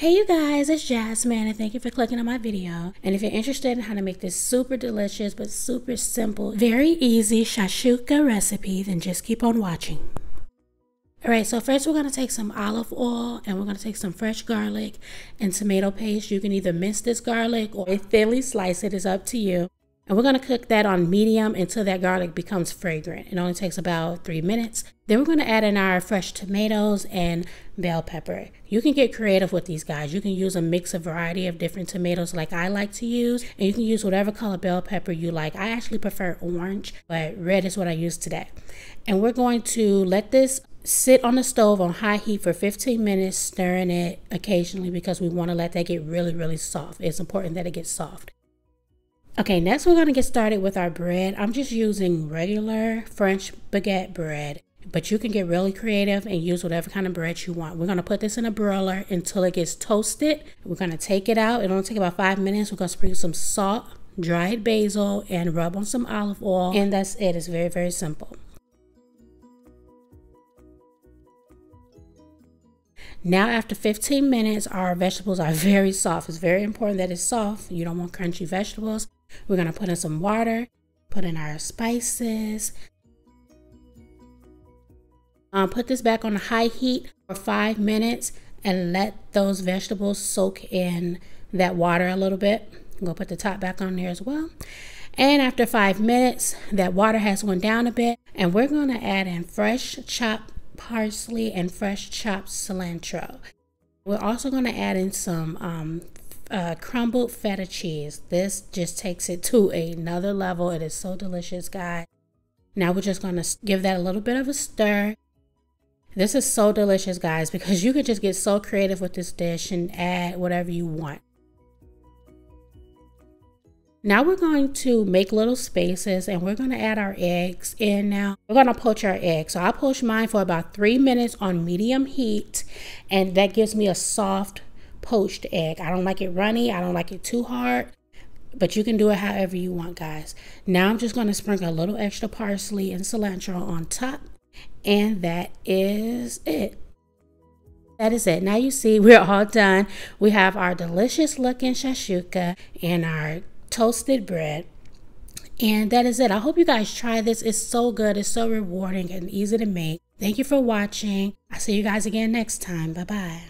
Hey you guys, it's Jasmine and thank you for clicking on my video. And if you're interested in how to make this super delicious but super simple, very easy shakshuka recipe, then just keep on watching. Alright, so first we're going to take some olive oil and we're going to take some fresh garlic and tomato paste. You can either mince this garlic or thinly slice it, is up to you. And we're going to cook that on medium until that garlic becomes fragrant. It only takes about 3 minutes. Then we're going to add in our fresh tomatoes and bell pepper. You can get creative with these guys. You can use a mix of variety of different tomatoes like I like to use. And you can use whatever color bell pepper you like. I actually prefer orange, but red is what I use today. And we're going to let this sit on the stove on high heat for 15 minutes, stirring it occasionally because we want to let that get really soft. It's important that it gets soft. Okay, next we're going to get started with our bread. I'm just using regular French baguette bread, but you can get really creative and use whatever kind of bread you want. We're going to put this in a broiler until it gets toasted. We're going to take it out. It'll only take about 5 minutes. We're going to sprinkle some salt, dried basil, and rub on some olive oil. And that's it. It's very simple. Now after 15 minutes, our vegetables are very soft. It's very important that it's soft. You don't want crunchy vegetables. We're going to put in some water, put in our spices. Put this back on a high heat for 5 minutes and let those vegetables soak in that water a little bit. I'm going to put the top back on there as well. And after 5 minutes, that water has went down a bit. And we're going to add in fresh chopped parsley and fresh chopped cilantro. We're also going to add in some crumbled feta cheese. This just takes it to another level. It is so delicious, guys. Now we're just going to give that a little bit of a stir. This is so delicious, guys, because you could just get so creative with this dish and add whatever you want. Now we're going to make little spaces and we're going to add our eggs in now. We're going to poach our eggs. So I poached mine for about 3 minutes on medium heat, and that gives me a soft poached egg. I don't like it runny. I don't like it too hard, but you can do it however you want, guys. Now I'm just going to sprinkle a little extra parsley and cilantro on top, and that is it. That is it. Now you see we're all done. We have our delicious looking shakshuka and our toasted bread, and that is it. I hope you guys try this. It's so good. It's so rewarding and easy to make. Thank you for watching. I'll see you guys again next time. Bye bye.